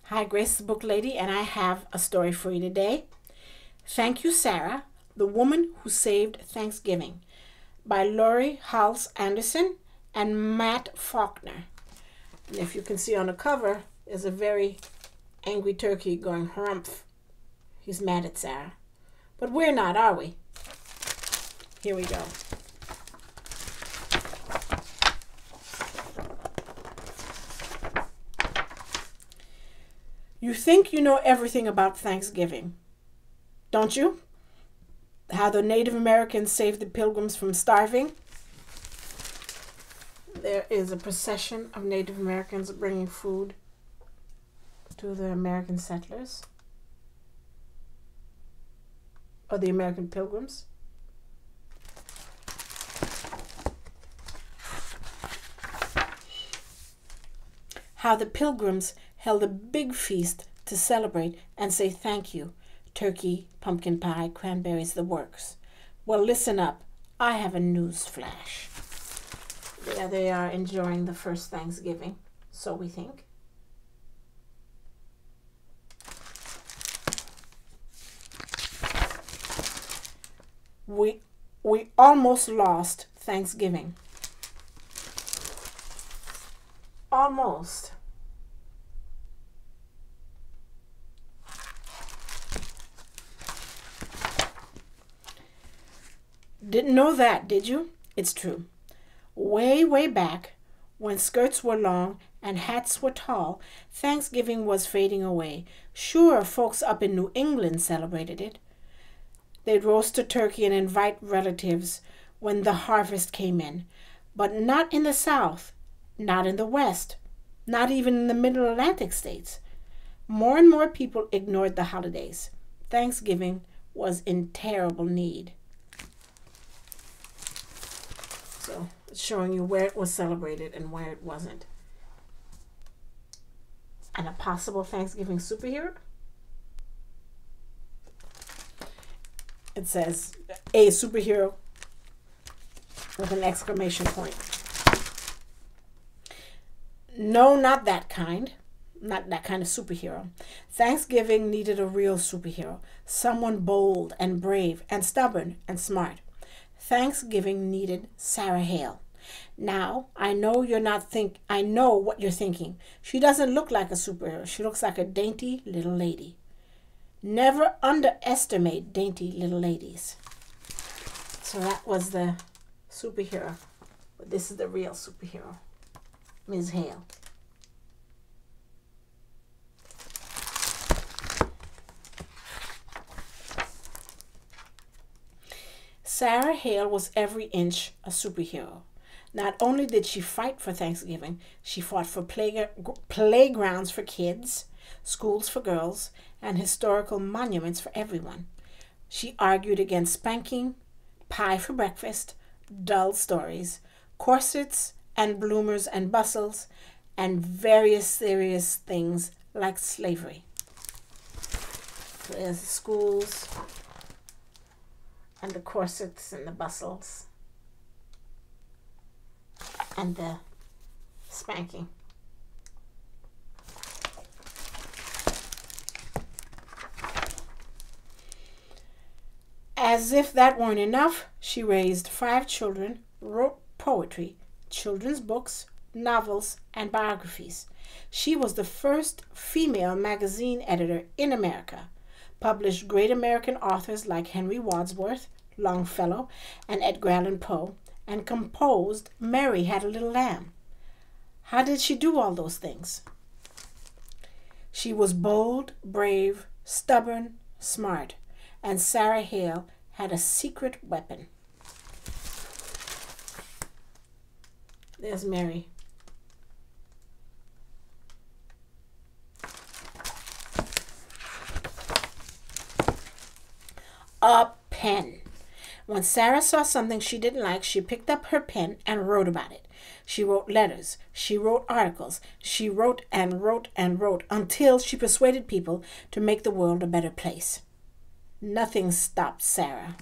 Hi, Grace, the Book Lady, and I have a story for you today. Thank You, Sarah, The Woman Who Saved Thanksgiving by Laurie Halse Anderson and Matt Faulkner. And if you can see on the cover, there's a very angry turkey going harumph. He's mad at Sarah. But we're not, are we? Here we go. You think you know everything about Thanksgiving, don't you? How the Native Americans saved the Pilgrims from starving? There is a procession of Native Americans bringing food to the American settlers, or the American Pilgrims. How the Pilgrims held a big feast to celebrate and say thank you. Turkey, pumpkin pie, cranberries, the works. Well, listen up. I have a news flash. There they are enjoying the first Thanksgiving, so we think. We almost lost Thanksgiving. Almost. Didn't know that, did you? It's true. Way, way back, when skirts were long and hats were tall, Thanksgiving was fading away. Sure, folks up in New England celebrated it. They'd roast a turkey and invite relatives when the harvest came in. But not in the South, not in the West, not even in the Middle Atlantic states. More and more people ignored the holidays. Thanksgiving was in terrible need. So it's showing you where it was celebrated and where it wasn't. And a possible Thanksgiving superhero? It says a superhero with an exclamation point. No, not that kind. Not that kind of superhero. Thanksgiving needed a real superhero. Someone bold and brave and stubborn and smart. Thanksgiving needed Sarah Hale. Now, I know what you're thinking. She doesn't look like a superhero. She looks like a dainty little lady. Never underestimate dainty little ladies. So that was the superhero. But this is the real superhero, Ms. Hale. Sarah Hale was every inch a superhero. Not only did she fight for Thanksgiving, she fought for playgrounds for kids, schools for girls, and historical monuments for everyone. She argued against spanking, pie for breakfast, dull stories, corsets and bloomers and bustles, and various serious things like slavery. There's the schools, and the corsets and the bustles and the spanking. As if that weren't enough, she raised 5 children, wrote poetry, children's books, novels, and biographies. She was the first female magazine editor in America, published great American authors like Henry Wadsworth, Longfellow, and Edgar Allan Poe, and composed Mary Had a Little Lamb. How did she do all those things? She was bold, brave, stubborn, smart, and Sarah Hale had a secret weapon. There's Mary. A pen. When Sarah saw something she didn't like, she picked up her pen and wrote about it. She wrote letters. She wrote articles. She wrote and wrote and wrote until she persuaded people to make the world a better place. Nothing stopped Sarah.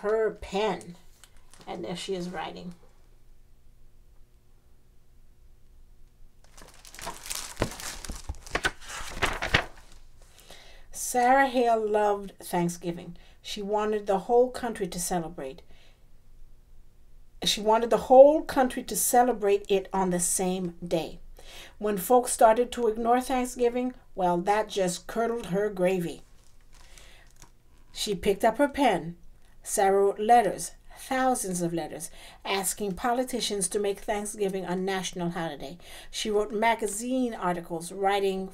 Her pen. And there she is writing. Sarah Hale loved Thanksgiving. She wanted the whole country to celebrate. She wanted the whole country to celebrate it on the same day. When folks started to ignore Thanksgiving, well, that just curdled her gravy. She picked up her pen. Sarah wrote letters, thousands of letters, asking politicians to make Thanksgiving a national holiday. She wrote magazine articles, writing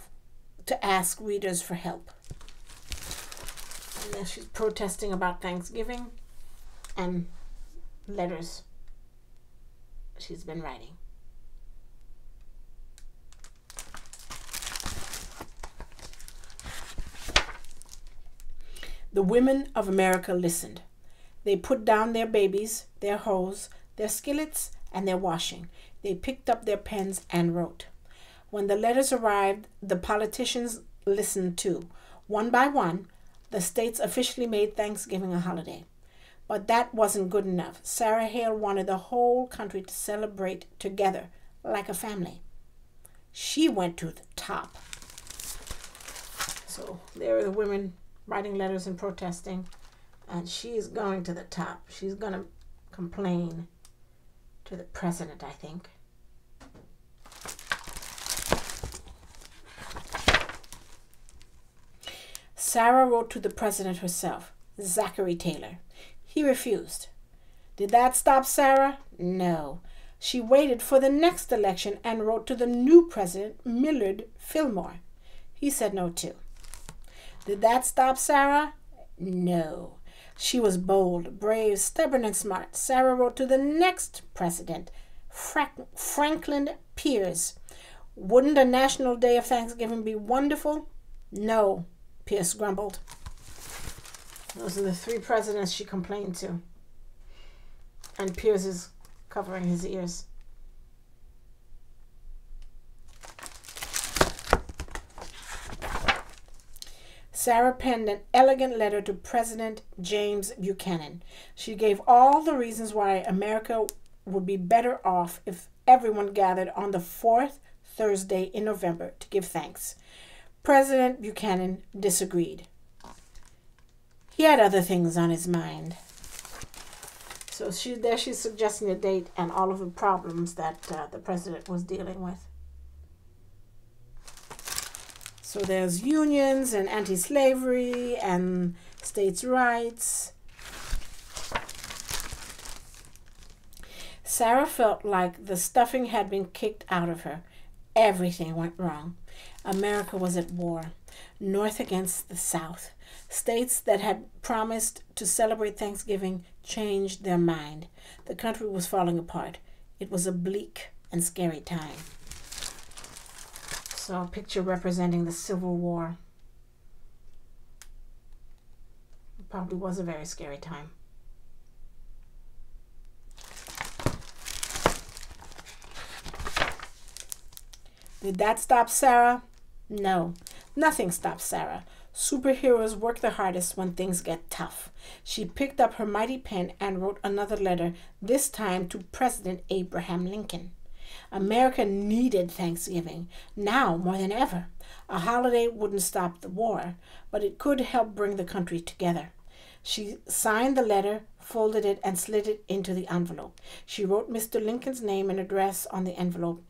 to ask readers for help. And then she's protesting about Thanksgiving and letters she's been writing. The women of America listened. They put down their babies, their hoes, their skillets, and their washing. They picked up their pens and wrote. When the letters arrived, the politicians listened too. One by one, the states officially made Thanksgiving a holiday. But that wasn't good enough. Sarah Hale wanted the whole country to celebrate together, like a family. She went to the top. So there are the women writing letters and protesting, and she's going to the top. She's going to complain to the president, I think. Sarah wrote to the president herself, Zachary Taylor. He refused. Did that stop Sarah? No. She waited for the next election and wrote to the new president, Millard Fillmore. He said no too. Did that stop Sarah? No. She was bold, brave, stubborn, and smart. Sarah wrote to the next president, Franklin Pierce. Wouldn't a national day of Thanksgiving be wonderful? No, Pierce grumbled. Those are the three presidents she complained to. And Pierce is covering his ears. Sarah penned an elegant letter to President James Buchanan. She gave all the reasons why America would be better off if everyone gathered on the fourth Thursday in November to give thanks. President Buchanan disagreed. He had other things on his mind. So she's suggesting a date and all of the problems that the president was dealing with. So there's unions and anti-slavery and states' rights. Sarah felt like the stuffing had been kicked out of her. Everything went wrong. America was at war, North against the South. States that had promised to celebrate Thanksgiving changed their mind. The country was falling apart. It was a bleak and scary time. So a picture representing the Civil War. It probably was a very scary time. Did that stop Sarah? No, nothing stopped Sarah. Superheroes work the hardest when things get tough. She picked up her mighty pen and wrote another letter, this time to President Abraham Lincoln. America needed Thanksgiving, now more than ever. A holiday wouldn't stop the war, but it could help bring the country together. She signed the letter, folded it, and slid it into the envelope. She wrote Mr. Lincoln's name and address on the envelope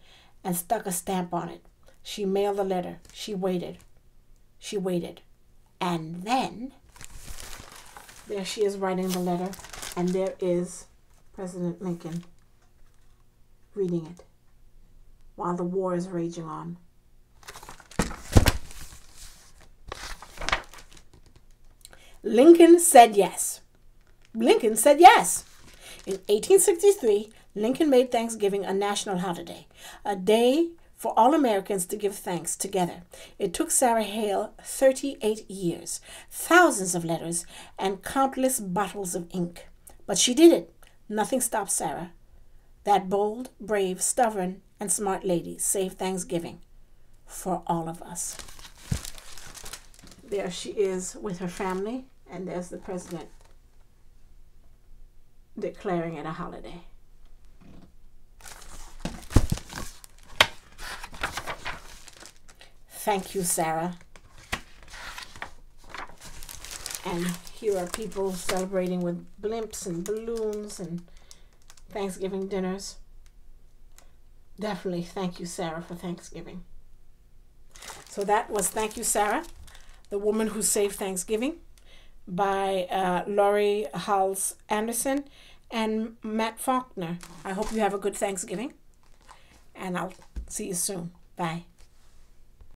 and stuck a stamp on it. She mailed the letter. She waited. She waited. And then, there she is writing the letter, and there is President Lincoln reading it while the war is raging on. Lincoln said yes. Lincoln said yes. In 1863, Lincoln made Thanksgiving a national holiday, a day for all Americans to give thanks together. It took Sarah Hale 38 years, thousands of letters, and countless bottles of ink. But she did it. Nothing stopped Sarah. That bold, brave, stubborn, and smart lady saved Thanksgiving for all of us. There she is with her family, and there's the president declaring it a holiday. Thank you, Sarah. And here are people celebrating with blimps and balloons and Thanksgiving dinners. Definitely thank you, Sarah, for Thanksgiving. So that was Thank You, Sarah, The Woman Who Saved Thanksgiving by Laurie Halse Anderson and Matt Faulkner. I hope you have a good Thanksgiving, and I'll see you soon. Bye.